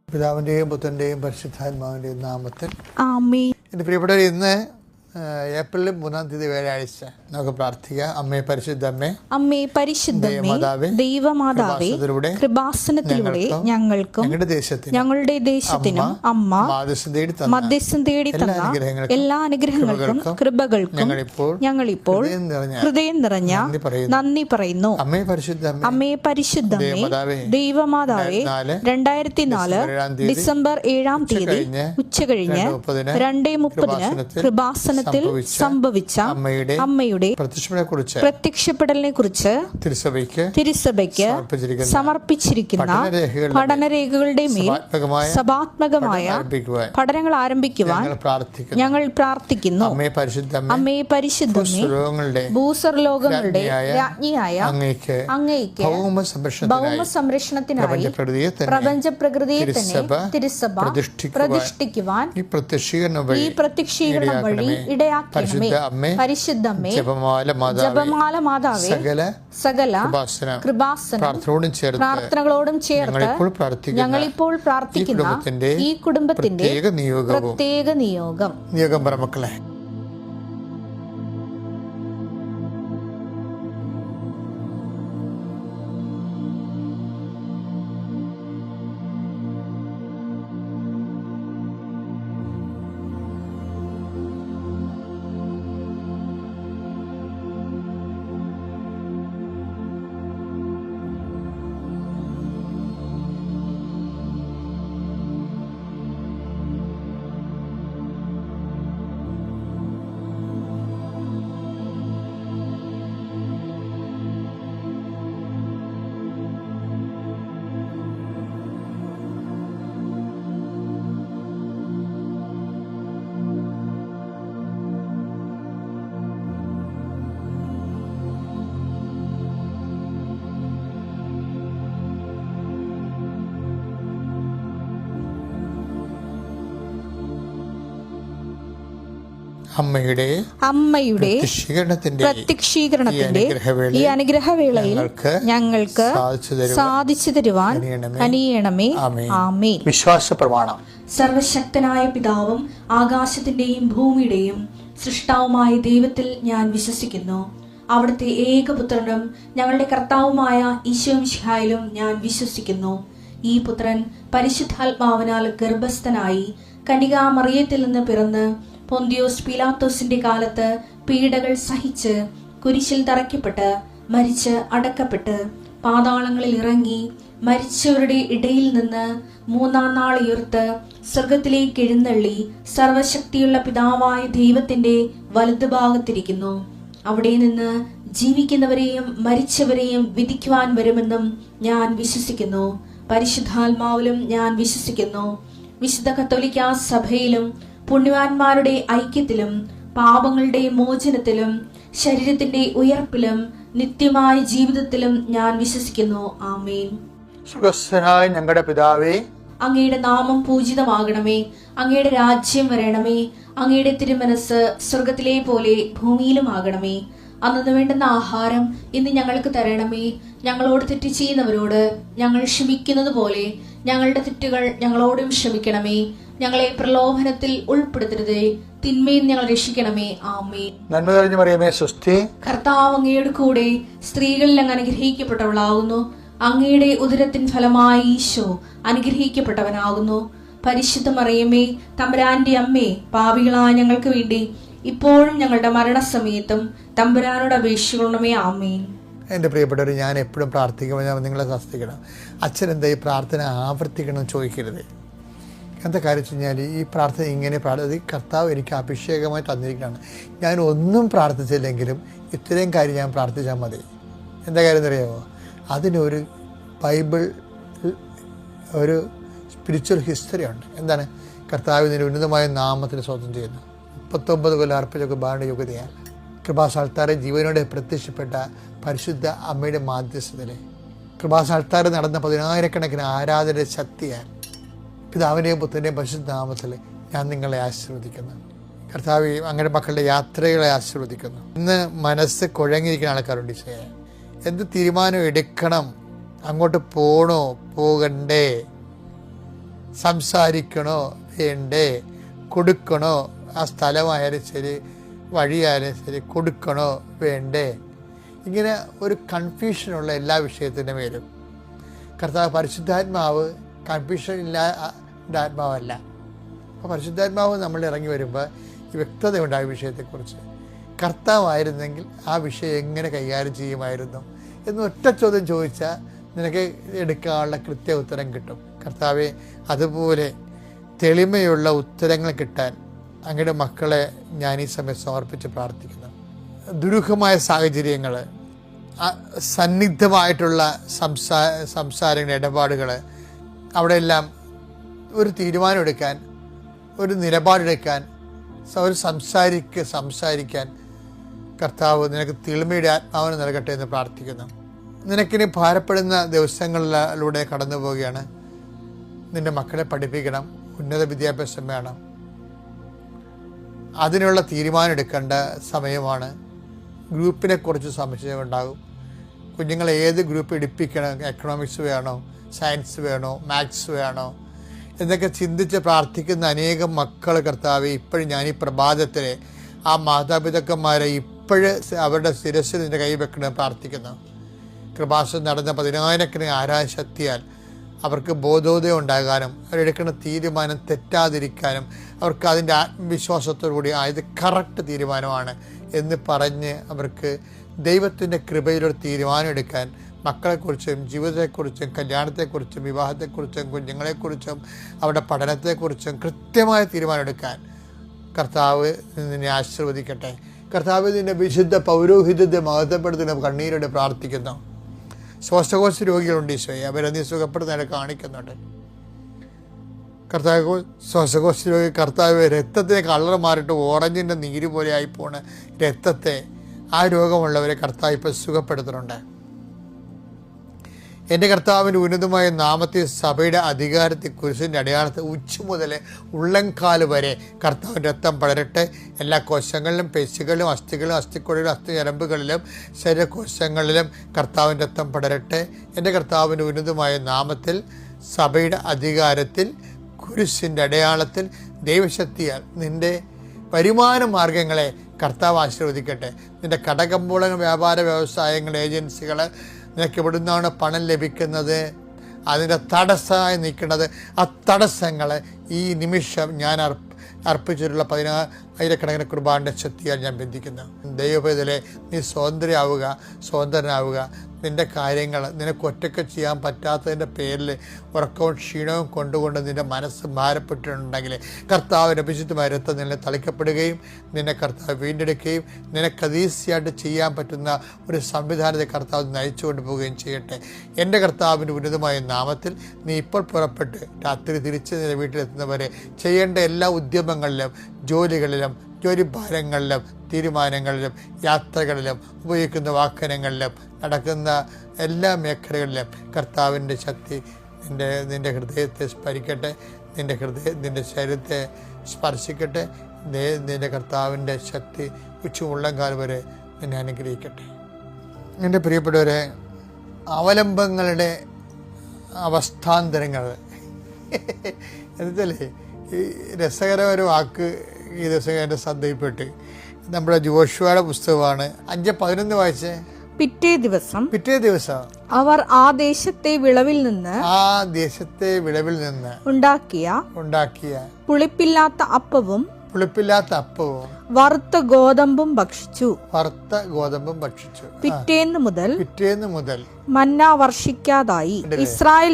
പിതാവിൻ്റെയും പുത്രൻ്റെയും പരിശുദ്ധാത്മാവിൻ്റെയും നാമത്തിൽ ആമേൻ. എൻ്റെ പ്രിയപ്പെട്ടവർ, ഇന്ന് ഏപ്രിൽ 3-ാം തീയതി വ്യാഴാഴ്ച നമുക്ക് പ്രാർത്ഥിക്കാം. അമ്മേ പരിശുദ്ധമ്മേ, അമ്മേ പരിശുദ്ധമേ, ദൈവമാതാവേ, കൃപാസനത്തിലൂടെ ഞങ്ങൾക്കും ഞങ്ങളുടെ ദേശത്തിനും അമ്മ മധ്യസ്ഥം തേടി തന്ന എല്ലാ അനുഗ്രഹങ്ങൾക്കും കൃപകൾക്കും ഞങ്ങളിപ്പോൾ ഹൃദയം നിറഞ്ഞ നന്ദി പറയുന്നു. അമ്മേ പരിശുദ്ധമേ, ദൈവമാതാവേ, 2004 ഡിസംബർ 7-ാം തീയതി ഉച്ചകഴിഞ്ഞ് 2:30 കൃപാസന സംഭവിച്ച അമ്മയുടെ പ്രത്യക്ഷപ്പെടലിനെ കുറിച്ച് തിരുസഭയ്ക്ക് സമർപ്പിച്ചിരിക്കുന്ന പഠനരേഖകളുടെ മേൽ സഭാത്മകമായ പഠനങ്ങൾ ആരംഭിക്കുവാൻ ഞങ്ങൾ പ്രാർത്ഥിക്കുന്നു. അമ്മേ പരിശുദ്ധമേ, ഭൂസ്വർലോകങ്ങളുടെ രാജ്ഞിയായ അങ്ങേയ്ക്ക് ഭൗമ സംരക്ഷണത്തിനായി പ്രപഞ്ച പ്രകൃതിയെ തന്നെ തിരുസഭ പ്രതിഷ്ഠിക്കുവാൻ ഈ പ്രത്യക്ഷീകരണം വഴി ഇടയാക്കണമേ. പരിശുദ്ധമേ, ജപമാല മാതാവേ, സകല കൃപാസന പ്രാർത്ഥനകളോടും ചേർത്ത് ഞങ്ങളിപ്പോൾ പ്രാർത്ഥിക്കുന്ന ഈ കുടുംബത്തിന്റെ പ്രത്യേക നിയോഗം മക്കളെ. അമ്മയുടെ പ്രത്യക്ഷീകരണത്തിന്റെ ഈ അനുഗ്രഹവേളയിൽ ഞങ്ങൾക്ക് സാധിച്ചു തരുവാൻ കനിയണമേ. ആമേൻ. വിശ്വാസ പ്രമാണം. സർവശക്തനായ പിതാവും ആകാശത്തിന്റെയും ഭൂമിയുടെയും സൃഷ്ടാവുമായ ദൈവത്തിൽ ഞാൻ വിശ്വസിക്കുന്നു. അവിടുത്തെ ഏകപുത്രനും ഞങ്ങളുടെ കർത്താവുമായ ഈശോമിശിഹായിലും ഞാൻ വിശ്വസിക്കുന്നു. ഈ പുത്രൻ പരിശുദ്ധാത്മാവിനാൽ ഗർഭസ്ഥനായി കന്യകാമറിയത്തിൽ നിന്ന് പിറന്ന് പൊന്തിയോസ് പീലാത്തോസിന്റെ കാലത്ത് പീഡകൾ സഹിച്ച് കുരിശിൽ തറയ്ക്കപ്പെട്ട് മരിച്ച് അടക്കപ്പെട്ട് പാതാളങ്ങളിൽ ഇറങ്ങി മരിച്ചവരുടെ ഇടയിൽ നിന്ന് 3-ാം നാൾ ഉയർത്ത് സ്വർഗത്തിലേക്ക് എഴുന്നള്ളി സർവശക്തിയുള്ള പിതാവായ ദൈവത്തിന്റെ വലതുഭാഗത്തിരിക്കുന്നു. അവിടെ നിന്ന് ജീവിക്കുന്നവരെയും മരിച്ചവരെയും വിധിക്കുവാൻ വരുമെന്നും ഞാൻ വിശ്വസിക്കുന്നു. പരിശുദ്ധാത്മാവിലും ഞാൻ വിശ്വസിക്കുന്നു. വിശുദ്ധ കത്തോലിക്കാ സഭയിലും പുണ്യവാന്മാരുടെ ഐക്യത്തിലും പാപങ്ങളുടെ മോചനത്തിലും ശരീരത്തിന്റെ ഉയർപ്പിലും നിത്യമായ ജീവിതത്തിലും ഞാൻ വിശ്വസിക്കുന്നു. ആമേൻ. സുഖസ്ഥനായ ഞങ്ങളുടെ പിതാവേ, അങ്ങയുടെ നാമം പൂജിതമാകണമേ. അങ്ങയുടെ രാജ്യം വരണമേ. അങ്ങയുടെ തിരുമനസ് സ്വർഗത്തിലെ പോലെ ഭൂമിയിലും ആകണമേ. അന്നു വേണ്ടുന്ന ആഹാരം ഇന്ന് ഞങ്ങൾക്ക് തരണമേ. ഞങ്ങളോട് തെറ്റ് ചെയ്യുന്നവരോട് ഞങ്ങൾ ക്ഷമിക്കുന്നത് പോലെ ഞങ്ങളുടെ തെറ്റുകൾ ഞങ്ങളോടും ക്ഷമിക്കണമേ. ഞങ്ങളെ പ്രലോഭനത്തിൽ ഉൾപ്പെടുത്തരുതേ, തിന്മയിൽ ഞങ്ങൾ രക്ഷിക്കണമേ. ആമേൻ. നന്മ നിറഞ്ഞ മറിയമേ, സ്വസ്തി. കർത്താവ് അങ്ങയുടെ കൂടെ സ്ത്രീകളിൽ അങ്ങ് അനുഗ്രഹിക്കപ്പെട്ടവളാകുന്നു. അങ്ങയുടെ ഉദരത്തിൻ ഫലമായി ഈശോ അനുഗ്രഹിക്കപ്പെട്ടവനാകുന്നു. പരിശുദ്ധ മറിയമേ, തമ്പുരാന്റെ അമ്മേ, പാപികളായ ഞങ്ങൾക്ക് വേണ്ടി ഇപ്പോഴും ഞങ്ങളുടെ മരണസമയത്തും തമ്പുരാനോട് അപേക്ഷിക്കണമേ. ആമേൻ. എൻ്റെ പ്രിയപ്പെട്ടവർ, ഞാൻ എപ്പോഴും പ്രാർത്ഥിക്കുമ്പോൾ ഞാൻ നിങ്ങളെ ശാസ്ത്രിക്കണം. അച്ഛൻ എന്താ ഈ പ്രാർത്ഥന ആവർത്തിക്കണം ചോദിക്കരുത്. എന്താ കാര്യം വെച്ച് കഴിഞ്ഞാൽ ഈ പ്രാർത്ഥന ഇങ്ങനെ കർത്താവ് എനിക്ക് അഭിഷേകമായി തന്നിരിക്കുകയാണ്. ഞാൻ ഒന്നും പ്രാർത്ഥിച്ചില്ലെങ്കിലും ഇത്രയും കാര്യം ഞാൻ പ്രാർത്ഥിച്ചാൽ മതി. എന്താ കാര്യം എന്നറിയാമോ? അതിനൊരു ബൈബിൾ ഒരു സ്പിരിച്വൽ ഹിസ്റ്ററി ഉണ്ട്. എന്താണ്? കർത്താവിൻ്റെ ഉന്നതമായ നാമത്തിന് സ്വന്തം ചെയ്യുന്നു. 39 കൊല്ലം അർപ്പിച്ചൊക്കെ ബാറിൻ്റെ യോഗ്യതയാൽ കൃപാസാൽത്താരെ ജീവനോടെ പ്രത്യക്ഷപ്പെട്ട പരിശുദ്ധ അമ്മയുടെ മാധ്യസ്ഥതയിൽ കൃപാസാൽത്താരെ നടന്ന 10,000-കണക്കിന് ആരാധന ശക്തിയാൽ പിതാവിൻ്റെയും പുത്രൻ്റെയും പരിശുദ്ധ നാമത്തിൽ ഞാൻ നിങ്ങളെ ആശീർവദിക്കുന്നു. കർത്താവ് അങ്ങയുടെ മക്കളുടെ യാത്രകളെ ആശീർവദിക്കുന്നു. ഇന്ന് മനസ്സ് കുഴങ്ങിയിരിക്കുന്ന ആൾക്കാരുണ്ട്. ഈശോയെ, എന്ത് തീരുമാനം എടുക്കണം, അങ്ങോട്ട് പോകണോ പോകണ്ടേ, സംസാരിക്കണോ വേണ്ടേ, കൊടുക്കണോ, ആ സ്ഥലമായാലും ശരി വഴിയായാലും ശരി കൊടുക്കണോ വേണ്ടേ, ഇങ്ങനെ ഒരു കൺഫ്യൂഷനുള്ള എല്ലാ വിഷയത്തിൻ്റെ മേലും കർത്താവ് പരിശുദ്ധാത്മാവ് കൺഫ്യൂഷൻ ഇല്ലാത്ത ആത്മാവല്ല. അപ്പോൾ പരിശുദ്ധാത്മാവ് നമ്മൾ ഇറങ്ങി വരുമ്പോൾ ഈ വ്യക്തത ഉണ്ടായ വിഷയത്തെക്കുറിച്ച് കർത്താവായിരുന്നെങ്കിൽ ആ വിഷയം എങ്ങനെ കൈകാര്യം ചെയ്യുമായിരുന്നു എന്ന് ഒറ്റ ചോദ്യം ചോദിച്ചാൽ നിനക്ക് എടുക്കാനുള്ള കൃത്യ ഉത്തരം കിട്ടും. കർത്താവെ, അതുപോലെ തെളിമയുള്ള ഉത്തരങ്ങൾ കിട്ടാൻ അങ്ങയുടെ മക്കളെ ഞാൻ ഈ സമയം സമർപ്പിച്ച് പ്രാർത്ഥിക്കുന്നു. ദുരൂഹമായ സാഹചര്യങ്ങൾ, സന്നിഗ്ധമായിട്ടുള്ള സംസാരങ്ങൾ, ഇടപാടുകൾ, അവിടെയെല്ലാം ഒരു തീരുമാനം എടുക്കാൻ, ഒരു നിലപാടെടുക്കാൻ, ഒരു സംസാരിക്കാൻ കർത്താവ് നിനക്ക് തെളിമയുടെ ആത്മാവിന് നൽകട്ടെ എന്ന് പ്രാർത്ഥിക്കുന്നു. നിനക്കിനി ഭാരപ്പെടുന്ന ദിവസങ്ങളിലൂടെ കടന്നു പോവുകയാണ്. നിൻ്റെ മക്കളെ പഠിപ്പിക്കണം, ഉന്നത വിദ്യാഭ്യാസം വേണം, അതിനുള്ള തീരുമാനം എടുക്കേണ്ട സമയമാണ്. ഗ്രൂപ്പിനെക്കുറിച്ച് സംശയമുണ്ടാകും. കുഞ്ഞുങ്ങളെ ഏത് ഗ്രൂപ്പ് എടുപ്പിക്കണം, എക്കണോമിക്സ് വേണോ, സയൻസ് വേണോ, മാത്സ് വേണോ എന്നൊക്കെ ചിന്തിച്ച് പ്രാർത്ഥിക്കുന്ന അനേകം മക്കൾ കർത്താവെ, ഇപ്പോഴും ഞാൻ ഈ പ്രഭാതത്തിൽ ആ മാതാപിതാക്കന്മാരെ ഇപ്പോഴും അവരുടെ ശിരസ്സിൽ നിൻ്റെ കൈ വെക്കണമെന്ന് പ്രാർത്ഥിക്കുന്നു. കൃപാസനം നടന്ന 10,000 ആരാശക്തിയാൽ അവർക്ക് ബോധോദയം ഉണ്ടാകാനും അവരെടുക്കുന്ന തീരുമാനം തെറ്റാതിരിക്കാനും അവർക്ക് അതിൻ്റെ ആത്മവിശ്വാസത്തോടുകൂടി ആയത് കറക്റ്റ് തീരുമാനമാണ് എന്ന് പറഞ്ഞ് അവർക്ക് ദൈവത്തിൻ്റെ കൃപയിലൊരു തീരുമാനം എടുക്കാൻ, മക്കളെക്കുറിച്ചും ജീവിതത്തെക്കുറിച്ചും കല്യാണത്തെക്കുറിച്ചും വിവാഹത്തെക്കുറിച്ചും കുഞ്ഞുങ്ങളെക്കുറിച്ചും അവരുടെ പഠനത്തെക്കുറിച്ചും കൃത്യമായ തീരുമാനമെടുക്കാൻ കർത്താവ് നിന്നെ ആശീർവദിക്കട്ടെ. കർത്താവ് നിൻ്റെ വിശുദ്ധ പൗരോഹിത്യത്തെ മഹത്വപ്പെടുത്തുന്ന കണ്ണീരോടെ പ്രാർത്ഥിക്കുന്നു. ശ്വാസകോശ രോഗികളുണ്ട് ഈശോയെ, അവരെ നീ സുഖപ്പെടുത്താനായിട്ട് കാണിക്കുന്നുണ്ട്. കർത്താവ് ശ്വാസകോശ രോഗി, കർത്താവ് രക്തത്തിൻ്റെ കളർ മാറിയിട്ട് ഓറഞ്ചിൻ്റെ നീര് പോലെ ആയിപ്പോണ രക്തത്തെ, ആ രോഗമുള്ളവരെ കർത്താവ് ഇപ്പോൾ സുഖപ്പെടുത്തുന്നുണ്ട്. എൻ്റെ കർത്താവിൻ്റെ ഉന്നതമായ നാമത്തെ സഭയുടെ അധികാരത്തെ കുരിശിൻ്റെ അടയാളത്തെ ഉച്ച മുതൽ ഉള്ളംകാല് വരെ കർത്താവിൻ്റെ രക്തം പടരട്ടെ. എല്ലാ കോശങ്ങളിലും, പേശികളിലും, അസ്ഥികളിലും, അസ്ഥിക്കുഴലിലും, അസ്ഥിഞരമ്പുകളിലും, ശരീരകോശങ്ങളിലും കർത്താവിൻ്റെ രക്തം പടരട്ടെ. എൻ്റെ കർത്താവിൻ്റെ ഉന്നതമായ നാമത്തിൽ സഭയുടെ അധികാരത്തിൽ കുരിശിൻ്റെ അടയാളത്തിൽ ദൈവശക്തിയാൽ നിൻ്റെ വരുമാന മാർഗങ്ങളെ കർത്താവ് ആശീർവദിക്കട്ടെ. നിൻ്റെ കടകമ്പോളങ്ങൾ, വ്യാപാര വ്യവസായങ്ങൾ, ഏജൻസികൾ, നിനക്ക് എവിടുന്നാണ് പണം ലഭിക്കുന്നത്, അതിൻ്റെ തടസ്സമായി നിൽക്കുന്നത്, ആ തടസ്സങ്ങൾ ഈ നിമിഷം ഞാൻ അർപ്പിച്ചിട്ടുള്ള 10,000 കുർബാൻ്റെ ശക്തിയാൽ ഞാൻ ബന്ധിക്കുന്നു. ദൈവവേദലെ നീ സ്വതന്ത്രനാവുക. നിൻ്റെ കാര്യങ്ങൾ നിനക്ക് ഒറ്റയ്ക്ക് ചെയ്യാൻ പറ്റാത്തതിൻ്റെ പേരിൽ ഉറക്കവും ക്ഷീണവും കൊണ്ടുകൊണ്ട് നിൻ്റെ മനസ്സ് ഭാരപ്പെട്ടിട്ടുണ്ടെങ്കിൽ കർത്താവിൻ്റെ വിശുദ്ധമായ രക്തം നിന്നെ തളിക്കപ്പെടുകയും നിന്നെ കർത്താവ് വീണ്ടെടുക്കുകയും നിനക്കതീസിയായിട്ട് ചെയ്യാൻ പറ്റുന്ന ഒരു സംവിധാനത്തെ കർത്താവ് നയിച്ചുകൊണ്ട് പോവുകയും ചെയ്യട്ടെ. എൻ്റെ കർത്താവിൻ്റെ ഉന്നതമായ നാമത്തിൽ നീ ഇപ്പോൾ പുറപ്പെട്ട് രാത്രി തിരിച്ച് നിന്റെ വീട്ടിലെത്തുന്നവരെ ചെയ്യേണ്ട എല്ലാ ഉദ്യമങ്ങളിലും, ജോലികളിലും, ജോലിഭാരങ്ങളിലും, തീരുമാനങ്ങളിലും, യാത്രകളിലും, ഉപയോഗിക്കുന്ന വാഹനങ്ങളിലും, നടക്കുന്ന എല്ലാ മേഖലകളിലും കർത്താവിൻ്റെ ശക്തി നിൻ്റെ ഹൃദയത്തെ സ്പരിക്കട്ടെ, നിൻ്റെ ശരീരത്തെ സ്പർശിക്കട്ടെ. നിൻ്റെ കർത്താവിൻ്റെ ശക്തി ഉച്ചമുള്ളംകാലം വരെ നിന്നെ അനുഗ്രഹിക്കട്ടെ. എൻ്റെ പ്രിയപ്പെട്ടവരെ, അവലംബങ്ങളുടെ അവസ്ഥാന്തരങ്ങൾ എന്നുവെച്ചാലേ ഈ രസകരമായ ഒരു വാക്ക് ഈ ദിവസം എൻ്റെ ശ്രദ്ധയിൽപ്പെട്ട് നമ്മുടെ ജോഷുവയുടെ പുസ്തകമാണ് 5:11 വായിച്ചേ. പിറ്റേ ദിവസം അവർ ആ ദേശത്തെ വിളവിൽ നിന്ന് ഉണ്ടാക്കിയ പുളിപ്പില്ലാത്ത അപ്പവും വറുത്ത ഗോതമ്പും ഭക്ഷിച്ചു. പിറ്റേന്ന് മുതൽ മന്ന വർഷിക്കാതായി. ഇസ്രായേൽ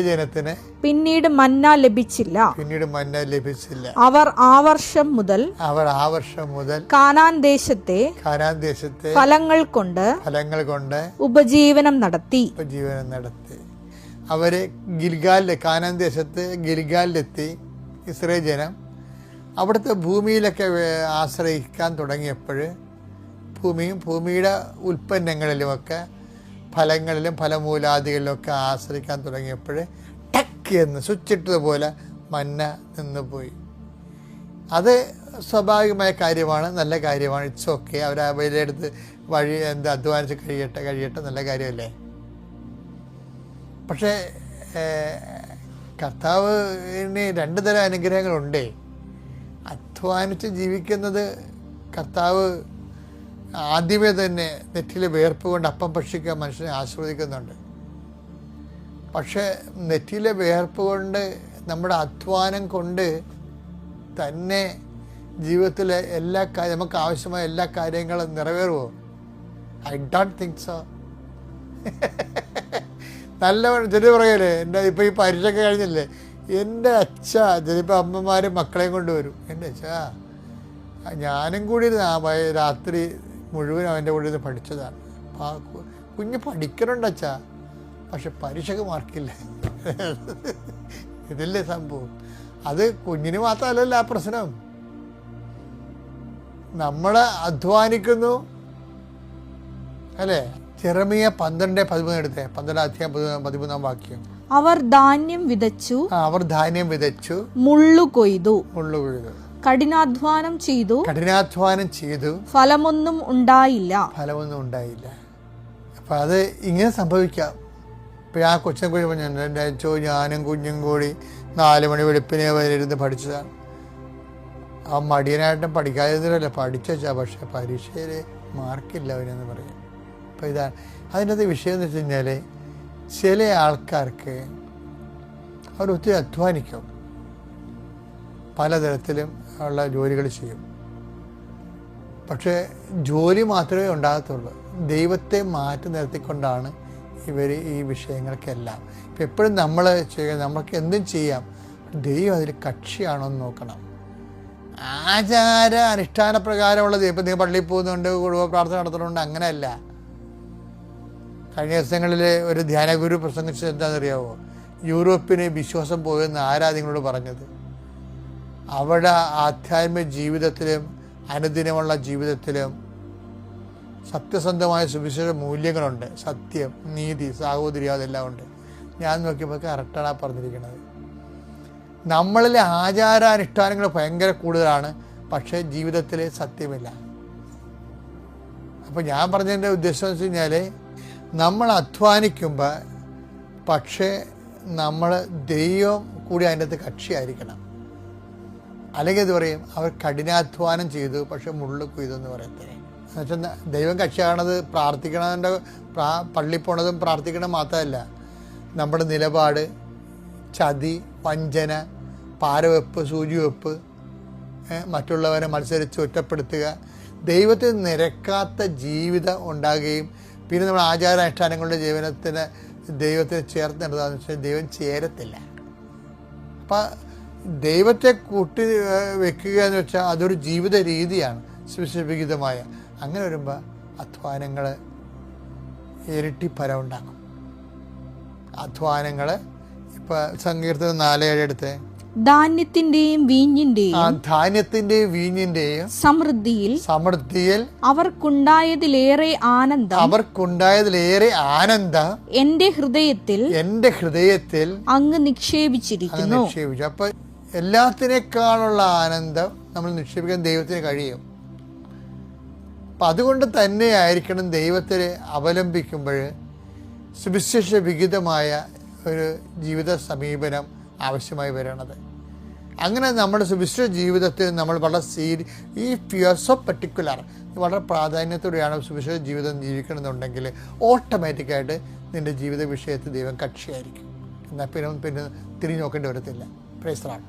ജനത്തിന് പിന്നീട് മന്ന ലഭിച്ചില്ല. അവർ ആ വർഷം മുതൽ കാനാൻ ദേശത്തെ ഫലങ്ങൾ കൊണ്ട് ഉപജീവനം നടത്തി. അവര് കാനാൻ ദേശത്ത് ഗിൽഗാലിലെത്തി. ഇസ്രായേൽ ജനം അവിടുത്തെ ഭൂമിയിലൊക്കെ ആശ്രയിക്കാൻ തുടങ്ങിയപ്പോൾ ഭൂമിയുടെ ഉൽപ്പന്നങ്ങളിലുമൊക്കെ ഫലങ്ങളിലും ഫലമൂലാദികളിലുമൊക്കെ ആശ്രയിക്കാൻ തുടങ്ങിയപ്പോൾ ടക്ക് എന്ന് സ്വിച്ചിട്ടതുപോലെ മന്ന നിന്നുപോയി. അത് സ്വാഭാവികമായ കാര്യമാണ്, നല്ല കാര്യമാണ്. It's okay. അവർ വിലയെടുത്ത് അധ്വാനിച്ച് കഴിയട്ടെ, നല്ല കാര്യമല്ലേ. പക്ഷേ കർത്താവിന് രണ്ട് തരം അനുഗ്രഹങ്ങളുണ്ടേ. അധ്വാനിച്ച് ജീവിക്കുന്നത് കർത്താവ് ആദ്യമേ തന്നെ നെറ്റിയിലെ വിയർപ്പ് കൊണ്ട് അപ്പം ഭക്ഷിക്കാൻ മനുഷ്യനെ ആസ്വദിക്കുന്നുണ്ട്. പക്ഷേ നെറ്റിയിലെ വിയർപ്പ് കൊണ്ട്, നമ്മുടെ അധ്വാനം കൊണ്ട് തന്നെ ജീവിതത്തിലെ എല്ലാ നമുക്ക് ആവശ്യമായ എല്ലാ കാര്യങ്ങളും നിറവേറുമോ? I don't think so. നല്ല ചെറിയ പറയല്ലേ, എൻ്റെ ഇപ്പോൾ ഈ പരീക്ഷയൊക്കെ കഴിഞ്ഞില്ലേ, എൻ്റെ അച്ഛ ചിലപ്പോൾ അമ്മമാരും മക്കളെയും കൊണ്ടുവരും. എൻ്റെ അച്ഛാ ഞാനും കൂടി രാത്രി മുഴുവൻ അവൻ്റെ കൂടെ ഇരുന്ന് പഠിച്ചതാണ്. കുഞ്ഞ് പഠിക്കണുണ്ട് അച്ഛാ, പക്ഷെ പരീക്ഷയ്ക്ക് മാർക്കില്ല. ഇതില്ലേ സംഭവം. അത് കുഞ്ഞിന് മാത്രമല്ലല്ലോ ആ പ്രശ്നം. നമ്മൾ അധ്വാനിക്കുന്നു അല്ലേ? ജെറമിയ 12:13 എടുത്തേ, 12 വാക്യം. അവർ ധാന്യം വിതച്ചു, മുള്ളു കൊയ്തു, കഠിനാധ്വാനം ചെയ്തു, ഫലമൊന്നും ഉണ്ടായില്ല. അപ്പം അത് ഇങ്ങനെ സംഭവിക്കാം. ഇപ്പം ആ കൊച്ചിനെ കൂടി പറഞ്ഞു, എൻ്റെ അച്ഛോ ഞാനും കുഞ്ഞും കൂടി 4 മണി വെളുപ്പിനെ ഇരുന്ന് പഠിച്ചതാണ്. ആ മടിയനായിട്ടും പഠിക്കാതിരുന്നില്ല, പഠിച്ചാ, പക്ഷെ പരീക്ഷയിൽ മാർക്കില്ല അവനെന്ന് പറയും. അപ്പോൾ ഇതാണ് അതിൻ്റെ അത് വിഷയം എന്ന് വെച്ച് കഴിഞ്ഞാൽ, ചില ആൾക്കാർക്ക് അവർ ഒത്തിരി അധ്വാനിക്കും, പലതരത്തിലും ഉള്ള ജോലികൾ ചെയ്യും, പക്ഷേ ജോലി മാത്രമേ ഉണ്ടാകത്തുള്ളൂ. ദൈവത്തെ മാറ്റി നിർത്തിക്കൊണ്ടാണ് ഇവർ ഈ വിഷയങ്ങൾക്കെല്ലാം. ഇപ്പം എപ്പോഴും നമ്മൾ ചെയ്യുക, നമ്മൾക്ക് എന്തും ചെയ്യാം, ദൈവം അതിൽ കക്ഷിയാണോ എന്ന് നോക്കണം. ആചാര അനുഷ്ഠാന പ്രകാരമുള്ളത്, ഇപ്പം നിങ്ങൾ പള്ളിയിൽ പോകുന്നുണ്ട്, കുടുംബ പ്രാർത്ഥന നടത്തുന്നുണ്ട്, അങ്ങനെയല്ല. കഴിഞ്ഞ ദിവസങ്ങളിൽ ഒരു ധ്യാനഗുരു പ്രസംഗിച്ചത് എന്താണെന്നറിയാമോ? യൂറോപ്പിന് വിശ്വാസം പോയെന്ന് ആരാ നിങ്ങളോട് പറഞ്ഞത്? അവിടെ ആധ്യാത്മിക ജീവിതത്തിലും അനുദിനമുള്ള ജീവിതത്തിലും സത്യസന്ധമായ സുവിശേഷ മൂല്യങ്ങളുണ്ട്. സത്യം, നീതി, സാഹോദര്യം, അതെല്ലാം ഉണ്ട്. ഞാൻ നോക്കിയപ്പോൾ കറക്റ്റാണ് ആ പറഞ്ഞിരിക്കുന്നത്. നമ്മളിലെ ആചാരാനുഷ്ഠാനങ്ങൾ ഭയങ്കര കൂടുതലാണ്, പക്ഷേ ജീവിതത്തിൽ സത്യമില്ല. അപ്പോൾ ഞാൻ പറഞ്ഞതിൻ്റെ ഉദ്ദേശം എന്ന് വെച്ച് കഴിഞ്ഞാൽ, നമ്മൾ അധ്വാനിക്കുമ്പോൾ പക്ഷേ നമ്മൾ ദൈവം കൂടി അതിൻ്റെ അകത്ത് കക്ഷിയായിരിക്കണം. അല്ലെങ്കിൽ ഇത് പറയും, അവർ കഠിനാധ്വാനം ചെയ്തു പക്ഷെ മുള്ളു കൊയ്തെന്ന് പറയത്തേ. എന്നുവെച്ചാൽ ദൈവം കക്ഷിയാണത് പ്രാർത്ഥിക്കണതിൻ്റെ പള്ളി പോണതും പ്രാർത്ഥിക്കണം മാത്രമല്ല, നമ്മുടെ നിലപാട്, ചതി, വഞ്ചന, പാരവെപ്പ്, സൂചിവെപ്പ്, മറ്റുള്ളവരെ മത്സരിച്ച് ഒറ്റപ്പെടുത്തുക, ദൈവത്തിന് നിരക്കാത്ത ജീവിതം ഉണ്ടാകുകയും പിന്നെ നമ്മൾ ആചാരാനുഷ്ഠാനങ്ങളുടെ ജീവനത്തിന് ദൈവത്തെ ചേർത്ത് നിർത്താന്ന് വെച്ചാൽ ദൈവം ചേരത്തില്ല. അപ്പം ദൈവത്തെ കൂട്ടി വെക്കുക എന്ന് വെച്ചാൽ അതൊരു ജീവിത രീതിയാണ്, സുവിശേഷവിഹിതമായ. അങ്ങനെ വരുമ്പോൾ അധ്വാനങ്ങൾ ഇരട്ടി ഫലം ഉണ്ടാക്കും. അധ്വാനങ്ങൾ ഇപ്പം സങ്കീർത്തനം 4:7 എടുത്തേ. ധാന്യത്തിന്റെയും വീഞ്ഞിന്റെയും സമൃദ്ധിയിൽ അവർക്കുണ്ടായതിലേറെ ആനന്ദം എന്റെ ഹൃദയത്തിൽ അങ്ങ് നിക്ഷേപിച്ചിരിക്കുന്നു. അപ്പൊ എല്ലാത്തിനേക്കാളുള്ള ആനന്ദം നമ്മൾ നിക്ഷേപിക്കാൻ ദൈവത്തിന് കഴിയും. അപ്പം അതുകൊണ്ട് തന്നെ ആയിരിക്കണം ദൈവത്തെ അവലംബിക്കുമ്പോൾ സുവിശേഷ വിഹിതമായ ഒരു ജീവിത സമീപനം ആവശ്യമായി വരണത്. അങ്ങനെ നമ്മുടെ സുവിശേഷ ജീവിതത്തിൽ നമ്മൾ വളരെ ഈ ഫിയർസ് ഓഫ് പർട്ടിക്കുലർ വളരെ പ്രാധാന്യത്തോടെയാണ് സുവിശേഷ ജീവിതം ജീവിക്കണമെന്നുണ്ടെങ്കിൽ ഓട്ടോമാറ്റിക്കായിട്ട് നിൻ്റെ ജീവിത വിഷയത്തിൽ ദൈവം കക്ഷിയായിരിക്കും. എന്നാൽ പിന്നെ തിരിഞ്ഞു നോക്കേണ്ടി വരത്തില്ല. Praise the Lord.